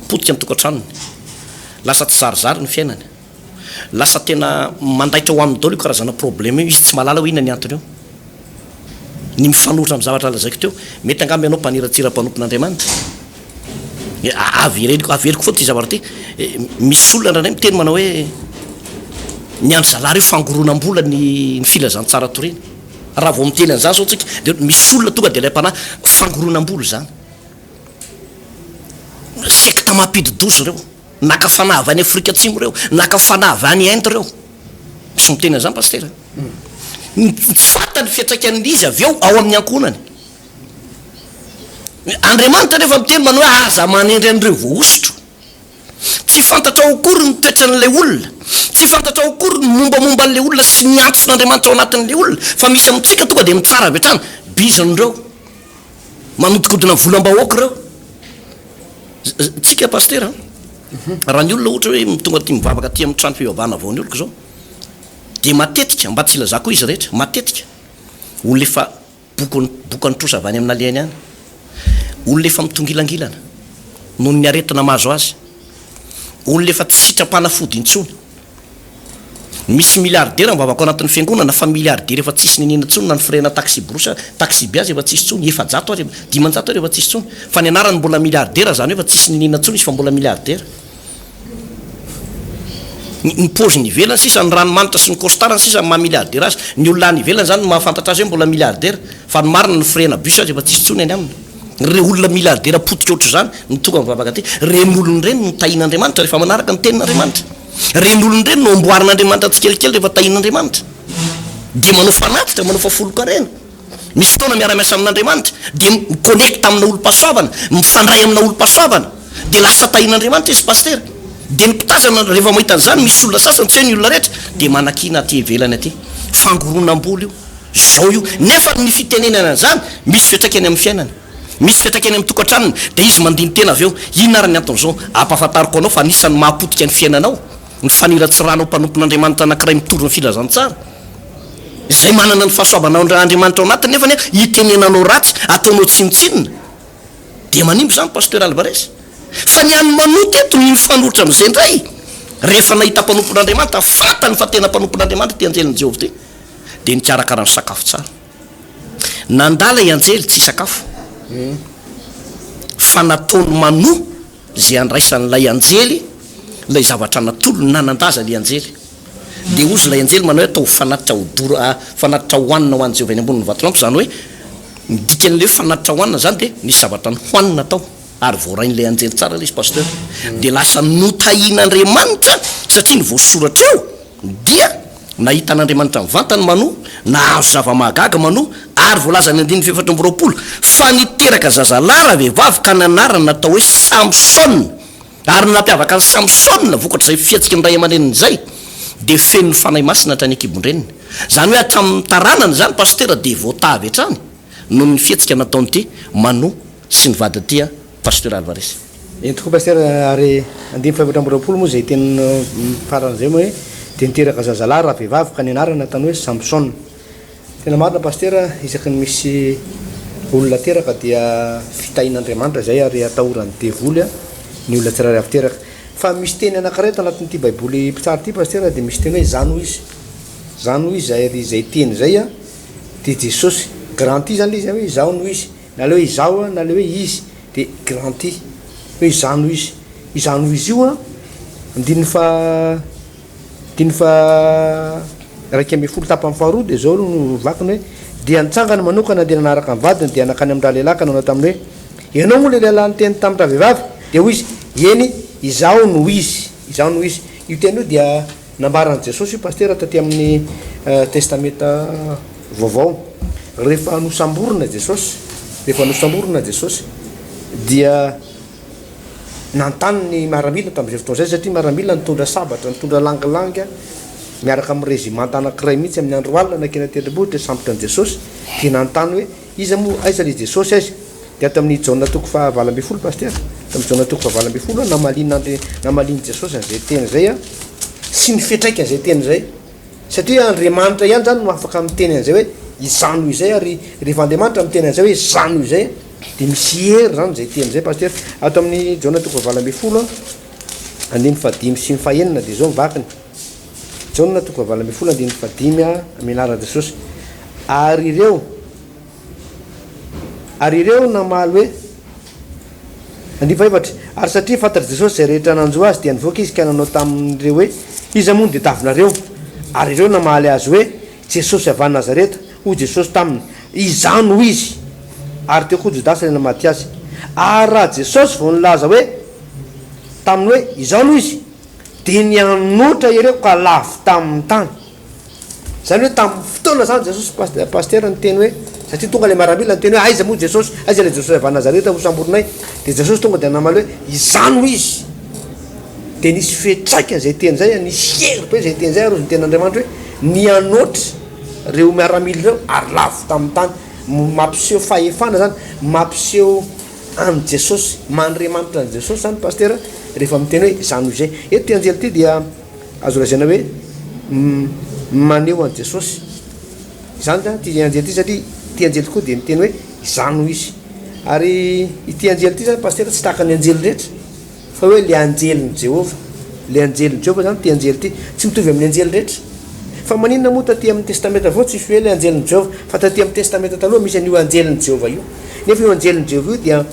potika mitokantranony lasa tsy zarizary ny fiainany lasa tena mandaitra ho amin'ny daholo io karazana problème izy tsy mahalala hoe inona ny antony eo ny mifanohitra amin'ny zavatra lazaiko teo mety angamba ianao mpaniratsira mpanompon'Andriamanitra aveliko foa ty zavatra ty misy olona ndranay miteny manao hoe ny andro zalahy reo fangoronam-bola ny filazantsara torina raha vao miteny an'izany zao tsika de misy olona tonga de lay mpanahy fangoronam-bola zany secte mampidi-dozy reo naka fanavy any Afrika Atsimo reo naka fanavy any Inde reo sy mitena zany pastera fantany fiatraikany'izy avy eo ao amin'ny ankonany andriamanitra rehefa miteny manao hoe aza manendry an'ireo voaosotro tsy fantatra ao akory ny toetran'lay olona tsy fantatra ao akory ny mombamomba an'lay olona sy ny antson'andriamanitra ao anatin'lay olona fa misy amintsika tonga de mitsara avy hatrany bizan'ireo manodikodina volam-bahoaka ireo tsika pastera raha ny olona ohatra hoe tonga ty mivavaka ty amin'ny trano fivavahana vao ny oloko zao de matetika mba tsy lazako izy rehetra matetika olona efa bokany trosa avy any amina liany any olona efa mitongilangilana noho ny aretina mahazo azy olona efa tsy sitrapana-fody intsony misy miliardera mivavaka ao anatin'ny fiangonana fa miliardera efa tsisy ninina ntsony na ny frena taxi brosa taxi biazy efa tsisy tsony efajato ary dimanjato ary efa tsisy tsony fa ny anarany mbola miliardera zany hoe efa tsisy ninina ntsony izy fa mbola miliardera ny pôzy ny velany sisa ny ranomanitra sy ny costarany sisa maha miliardera azy ny olona ny velany zany mahafantatra azy hoe mbola miliardera fa ny marina ny frena bus azy efa tsisy tsony any aminy re olona miliardera potika ohatry zany ny tonga mivavaka ty ren'olony reny no tahin'andriamanitra rehefa manaraka ny tenin'andriamanitra ren'olony reny no amboarin'andriamanitra tsikelikely rehefa tahin'andriamanitra de manao fanatitra manao fafolo-karena misy fotoana miara-miasa amin'andriamanitra de miconnecta amina olo-pasoavana mifandray amina olo-pasoavana de lasa tahin'andriamanitra izy pastera de ny mpitazana rehefa mahita an'zany misy olona sasany tsy hoe ny olona rehetra de manakina aty ivelany aty fangoronam-bola io zao io nefa ny fitenenana zany misy fiatraikany amin'ny fiainany misy fiatraikany amin'ny tokantranony de izy mandiny tena avy eo inarany anton'zao ampahafantariko anao fa anisan'ny mahapotika ny fiainanao ny faniratsiranao mpanompon'andriamanitra anankiray mitorona filazantsara zay manana ny fahasoavanao andriamanitra ao anatiny nefa ny hitenenanao ratsy ataonao tsinotsinona de manimbo zany pasteur Alvarez fa ny any manoty eto ny mifanohitra am'izay ndray rehefa nahita mpanompon'andriamanitra fantany fa tena mpanompon'andriamanitra ty anjelin'ny Jehovah ty de nikarakara ny sakafo tsara nandala i anjely tsy sakafo fa nataony manoa zay andraisan'lay anjely lay zavatra natolo nanandaza lay anjely de ozy lay anjely manao hoe atao fanatitra odora fanatitra hoanina ho an'ny Jehovah eny ambony vatomampo zany hoe midikan'le hoe fanatitra hoanina zany de nisy zavatra ny hoanina tao ary voarain'lay anjely tsara lay izy pasteur de lasa notahin'andriamanitra satria ny voasoratra eo dia nahita an'andriamanitra mivantany manoa nahazo zava-mahagaga manoa ary voalaza ny andiny fefatra amby roapolo fa niteraka zazalara vehivavy ka nanarana natao hoe Samson ary nampiavaka ny Samson vokatra zay fiatsika ny ray aman-dreniny zay de fenony fanahy masina hatrany ankibondreniny zany hoe hatramin'ny taranany zany pastera de voatavy hatrany noho ny fiatsika nataony ty manoa sy ny vady tya pasteur Alvarez eny tokoa pastera ary andimy fefatra amby roapolo moa zay teny faran'zay moa hoe de niteraka zazalara vehivavy ka nianarana natany hoe Samson tena marina pastera isaky ny misy olona teraka dia fitahin'andriamanitra zay ary atahorany devoly ny olona tsirairay avy teraka fa misy teny anankiray tanatin'ity baiboly mpitsara ty pastera de misy teny hoe zany hoy izy ary zay teny zay a de Jesosy garanti zany izy hoe zao no izy na le hoe izao na le hoe izy de garanti hoe izano izy io a andiny fa raiky amby folo tapa amin'ny faharoa de zao no vakiny hoe dia nitsangana manokana de nanaraka ny vadiny de anakany amin'ny raha lehilahy ka nanao tamin'ny hoe ianao moa le lehilahy nyteny tamin'ny ravehivavy de hoy izy eny izao no izy io teny io dia nambaran'i Jesosy io pastera taty amin'ny testamenta vaovao rehefa nosamborona Jesosy dia nantany ny miaramila tamin'izay fotoana zay satria miaramila nitondra sabatra nitondra langilanga miaraka amin'ny régiment anankiray mihitsy amin'ny andro alina nakena tendrombohitra sambotra an' Jesosy de nantany hoe iza moa aiza le Jesosy aiza de ato amin'ny jaona toko faha 20 pastera tamin'ny jaona toko faha 20 namaliny Jesosy an'izay teny zay a sy ny fiatraika an'izay teny zay satria Andriamanitra ihany zany no afaka miteny an'izay hoe izano izay ary rehefa Andriamanitra miteny an'izay hoe izano izay de misy hery zany zay teny zay pastera ato amin'ny jaona toko faha 20 andiny fadimy sy ny fahenina de zao mivakiny jaona toko faha 20 andiny fadimy amenara Jesosy ary ireo namaly hoe andiny faefatra ary satria fantatra Jesosy zay rehetra nanjo azy dia nivoaka izy ka nanao tamin'ireo hoe iza moa de tavinareo ary ireo namaly azy hoe Jesosy avy any Nazareta hoy Jesosy taminy izano izy ary teo koa Jodasy le namaty azy ary raha Jesosy vao nilaza hoe taminy hoe izao no izy de nianotra ireo ka lavy tamin'ny tany zany hoe tamin'ny fotoana zany jesosy paster ny teny hoe satria tonga le marambila ny teny hoe aiza moa jesosy aiza le jesosy avy nazareta hosamboronay de jesosy tonga de namaly hoe izano izy de nisy fetraika zay teny zay nisy hery be zay teny zay arozy ny ten'andriamanitra hoe nianoatra reo miaramily reo ary lafo tamin'ny tany mampiseho fahefana zany mampiseho any jesosy mandriamanitra ny jesosy zany paster rehefa miteny hoe zano izay eto ty anjely ty dia azo lazaina hoe maneho an jesosy zany zany ty anjely ty satria ty anjely koa de miteny hoe zano izy ary ity anjely ty zany paster tsy tahaka ny anjely rehetra fa hoe le anjeliny jehova le anjeliny jehova zany ty anjely ty tsy mitovy amin'ny anjely rehetra fa maninona moa taty amin'ny testamenta avao tsisy hoe le anjeliny jehova fa taty amin'ny testamenta taloha misy an'io anjeliny jehova io nefa io anjeliny jehova io dia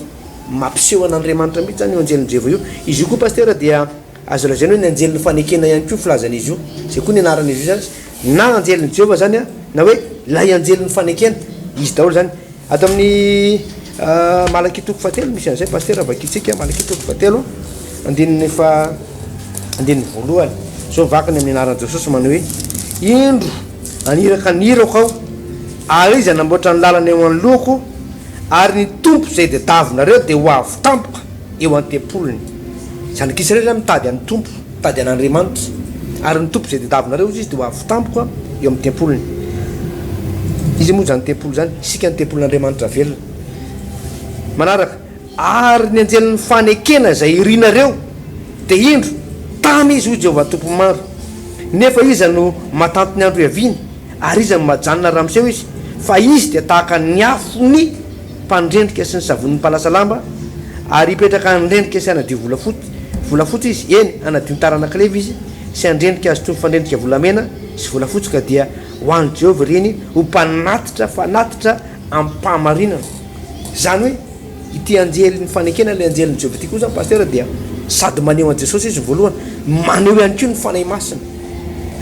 mampiseho an'andriamanitra mihitsy zany io anjeliny jehova io izy io koa paster dia azo lazaina hoe ny anjeliny fanekena ihany koa filazan'izy io zay koa ny anaran'izy io zany na anjeliny jehova zany a na hoe lay anjeliny fanekena izy daholo zany ato amin'ny malaky toko fatelo misy an'izay paster avakitsika malaky toko fatelo andininy fa andininy voalohany zao vakany amin'ny anaran'i jesosy manao hoe indro aniraka nirako aho ary izy anamboatra ny lalana eo an'lohako ary ny tompo zay de davinareo de ho avy tampoka eo an-tempolony zanak'israely zany mitady an'ny tompo mitady an'andriamanitra ary ny tompo zay de davinareo izy de ho avy tampoka eo amin'ny tempolony izy moa zany tempolo zany isika ny tempolon'andriamanitra velona manaraka ary ny anjelin'ny fanekena zay irinareo de indro tamy izy ho jehova tompo maro nefa iza no matanty ny andro iaviny ary iza no majanona ramoseo izy fa izy de tahaka ny afony mpandrendrika sy ny savon'ny mpalasalamba ary hipetraka andrendrika sy anadio volafotsy izy eny anadio taranakileva izy sy andrendrika azy toy mifandrendrika volamena sy volafotsy ka dia ho any jehova reny ho mpanatitra fanatitra ampahamarinana zany hoe ity anjely ny fanekena le anjely ny jehova ty koa zany paster dia sady maneho an jesosy izy voalohany maneho ihany ko ny fanay masina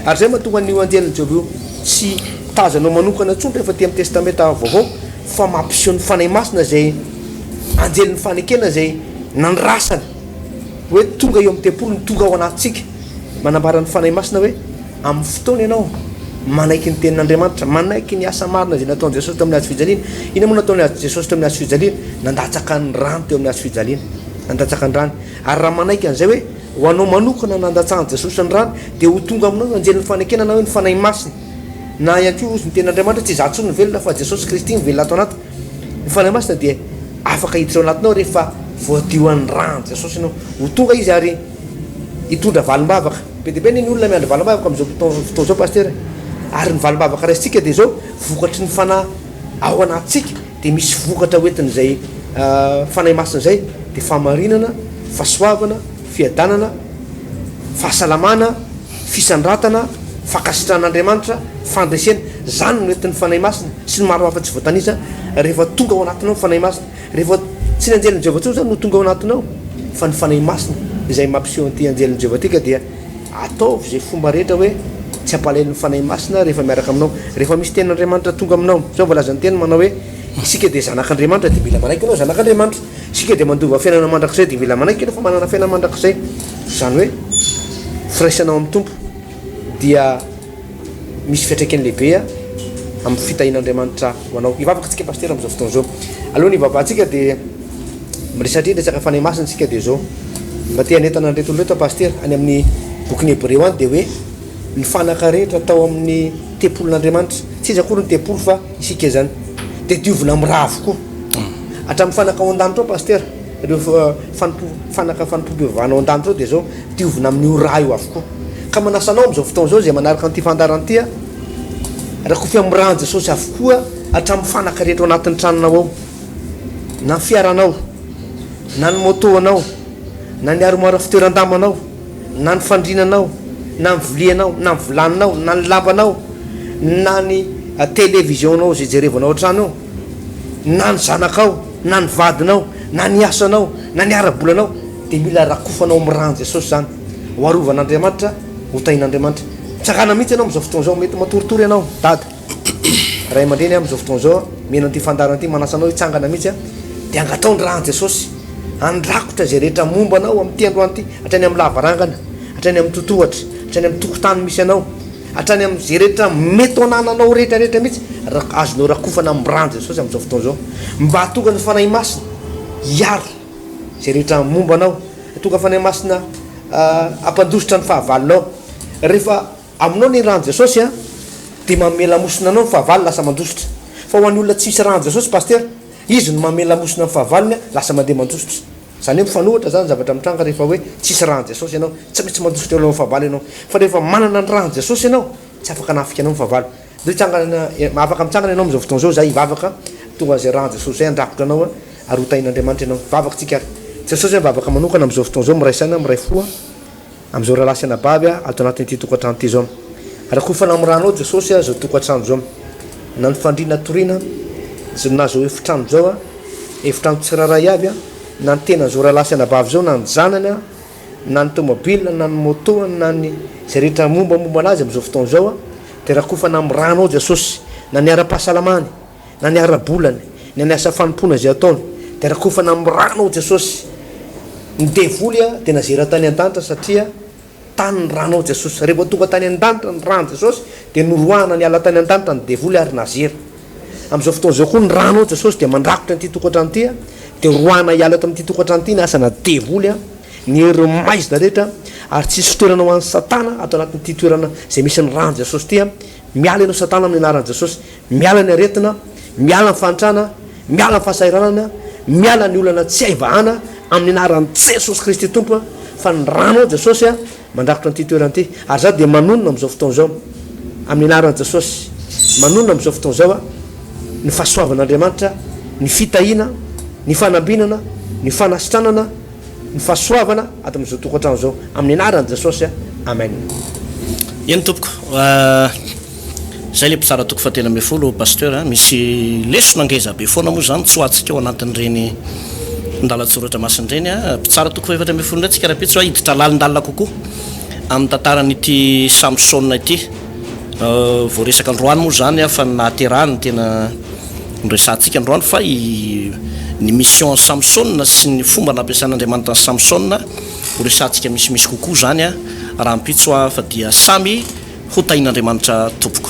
ary zay mahatonga an'io anjely ny jehova io tsy tazanao manokana tsontra efa ty amin'ny testamenta vaovao fa mampiseho ny fanay masina zay anjely ny fanekena zay nandrasany hoe tonga eo amin'ny tempolony tonga ao anatsika manambara ny fanay masina hoe amin'ny fotoana ianao manaiky ny tenin'andriamanitra manaiky ny asa marina zay nataony jesosy teo amin'ny azy fijaliana ina moa nataony jesosy teo amin'ny azy fijaliana nandatsaka ny rano teo amin'ny azy fijaliana nandatsaka ny rano ary raha manaiky an'izay hoe ho anao manokana nandatsahany jesosy ny rano de ho tonga aminao anjely ny fanekena na hoe ny fanay masina na ihany ko ozy ny tenin'andriamanitra tsy zatsony ny velona fa jesosy kristy ny velona ato anaty ny fanay masina dia afaka hiditra ao anatinao rehefa voadio an'ny rano jesosy ianao ho tonga izy ary hitondra valim-bavaka be de be ny olona miandry valim-bavaka am'izao fotoa zao paster ary ny valim-bavaka raisitsika de zao vokatry ny fana ao anatsika de misy vokatra hoentin'izay fanay masina zay de famarinana fahasoavana fiadanana fahasalamana fisandratana fakasitran'andriamanitra fandresena zany no entin'ny fanay masina sy ny maro hafa tsy voatanisa rehefa tonga ao anatinao fanay masina rehefa tsy ny anjeliny jehova tso zany no tonga ao anatinao fa ny fanay masina izay mampiseho an'ity anjeliny jehova ty ka dia ataovy zay fomba rehetra hoe tsy ampaleliny fanay masina rehefa miaraka aminao rehefa misy tenin'andriamanitra tonga aminao zao volazany teny manao hoe isika de zanak'andriamanitra de mila manaiky anao zanak'andriamanitra isika de mandova fiainana mandrakizay de mila manaiky anao fa manana fiainana mandrakizay zany hoe firaisanao amin'ny tompo dia misy fiatraikany lehibea amin'ny fitahin'andriamanitra ho anao ivavaka tsika paster am'izao fotoana zao aloha ny ivavahantsika de miresatry resaka fanay masina tsika de zao mba te hanentana andreto olo reto paster any amin'ny bokin'ny hebreo any de hoe ny fanaka rehetra atao amin'ny tempolon'andriamanitra tsy izy akory ny tempolo fa isika zany de diovina amin'ny raha avokoa hatramin'ny fanaka ao an-danitra ao paster reo fanaka fanompombevahana ao an-danitra ao de zao diovina amin'io raha io avokoa ka manasanao am'izao fotoana zao zay manaraka n'ity fandarantya raha kofy amin'ny rahan jesosy avokoa hatramin'ny fanaka rehetra ao anatin'ny tranonao ao na ny fiaranao na ny moto anao na ny aromara fitoeran-damanao na ny fandrinanao na ny vilianao na ny vilaninao na ny lambanao na ny televisionao zay jerevanao an-trano ao na ny zanakao na ny vadinao na ny asanao na ny arabolanao de mila rakofanao amin'ny rahan jesosy zany ho arovan'andriamanitra ho tahin'andriamanitra tsakana mihitsy anao am'izao fotoana zao mety matoritory ianao dady ray aman-dreny am'izao fotoana zao mena an'ity fandaran'ity manasanao hitsangana mihitsy a de angatao ny rahan jesosy andrakotra zay rehetra momba anao amin'ity androany ity hatrany amin'ny lavarangana hatrany amin'ny totohatra hatrany amin'ny tokotany misy anao hatrany am'zay rehetra mety anananao rehetrarehetra mihitsy azonao rakofana am'rano jesosy am'izao fotoana zao mba hatonga ny fanahy masina iaro zay rehetra mombanao atonga fanahy masina ampandositra ny fahavalonao rehefa aminao ny rano jesosy a de mamelamosina anao ny fahavalo lasa mandositra fa ho an'ny olona tsisy rano jesosy paster izy no mamelamosina ny fahavalony a lasa mandeha mandositra zany hoe mifanohitra zany zavatra mitranga rehefa hoe tsisy rano jesosy ianao tsy maintsy mandositra eo fahavalo ianao fa rehefa manana ny rano jesosy ianao tsy afaka anafika anao ny fahavalo de tsangana afaka mitsangana ianao am'izao fotoana zao zay ivavaka tonga zay rano jesosy zay andrakotra anao a ary hotain'andriamanitra ianao vavaka tsika jesosy hoe vavaka manokana am'izao fotoana zao miraisaina miray foa am'izao rahalasy anabavy a ato anatin'ity tokantrano ty zao rakofana am'ranao jesosy a zao tokantrano zao na ny fandriana toriana na zao efitrano zao a efitrano tsiraray avy a na ny tena zao rahalasy anabavy zao na ny zanany a na ny tomobile na ny moto na ny zay rehetra mombamomba anazy am'izao fotoana zao a de rakofana am'ranao jesosy na ny ara-pahasalamany na ny ara-bolany na ny asa fanompona zay ataony de rakofana am'ranao jesosy ny devoly a de nazera tany an-danitra satria tany ny ranao jesosy rehefa tonga tany an-danitra ny rano jesosy de noroahana ny ala tany an-danitra ny devoly ary nazera am'izao fotoana zao koa ny ranao jesosy de mandrakotra nyity tokantrano ty a de roahana iala tam'ity tokantrano ty ny asana devoly a ny hery maizina rehetra ary tsisy toerana ho an'ny satana atao anatin'ity toerana zay misy ny rano jesosy ty a miala ianao satana amin'ny anaran jesosy miala ny aretina miala ny fantrana miala ny fahasairanana miala ny olana tsy haivahana amin'ny anaran'ny jesosy kristy tompo a fa ny ranao jesosy a mandrakotra nyity toerana ty ary za de manonona am'izao fotoana zao amin'ny anaran' jesosy manonona am'izao fotoana zao a ny fahasoavan'andriamanitra ny fitahina ny fanambinana ny fanasitranana ny fahasoavana ato am'izao tokantrano zao amin'ny anaran' jesosy a amen eny tompoko zay le mpitsara toko fatena ambe folo pasteur misy lesona angeza be foana moa zany tsy hoatsika eo anatin'ireny ndalatsoratra masin'ireny a mpitsara toko efatra ambe folo ndray tsika rapitso a hiditra lalindalina kokoa amin'ny tantaran'ity samson ity voaresaka androany moa zany a fa nahaterahany tena nresantsika androany fa ny mission samson sy ny fomba nampiasan'andriamanitra ny samson ho resantsika misimisy kokoa zany a raha mpitso a fa dia samy hotain'andriamanitra tompoko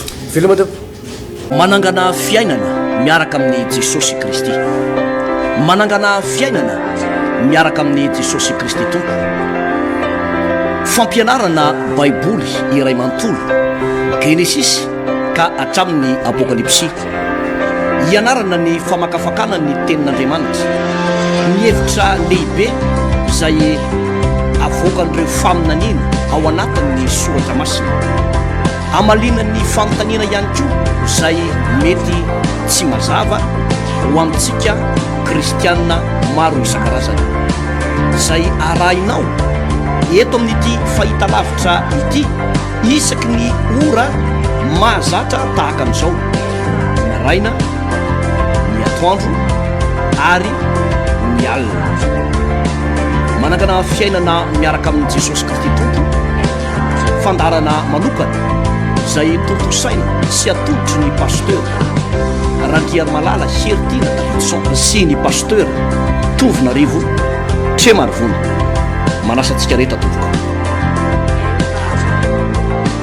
manangana fiainana miaraka amin'ny jesosy kristy manangana fiainana miaraka amin'ny jesosy kristy tompo fampianarana baiboly iray manontolo genesis ka hatramin'ny apokalypsy ianarana ny famakafakana ny tenin'andriamanitra ny hevitra lehibe izay avoakan'ireo faminaniana ao anatin'ny soratra masina amalina ny fanontaniana ihany koa izay mety tsy mazava ho amintsika kristianina maro isan-karazana izay arahinao eto amin'ity fahita lavitra ity isaky ny ora mahazatra tahaka an'izao ny araina ny atoandro ary ny alina manangana fiainana miaraka amin'ny jesosy kristy tompo fandarana manokana izay tontosaina sy atodotry ny pasteur randriary malala heritina davidson sy ny pasteur tovinarivo tre marivona manasantsika rehetra tompoko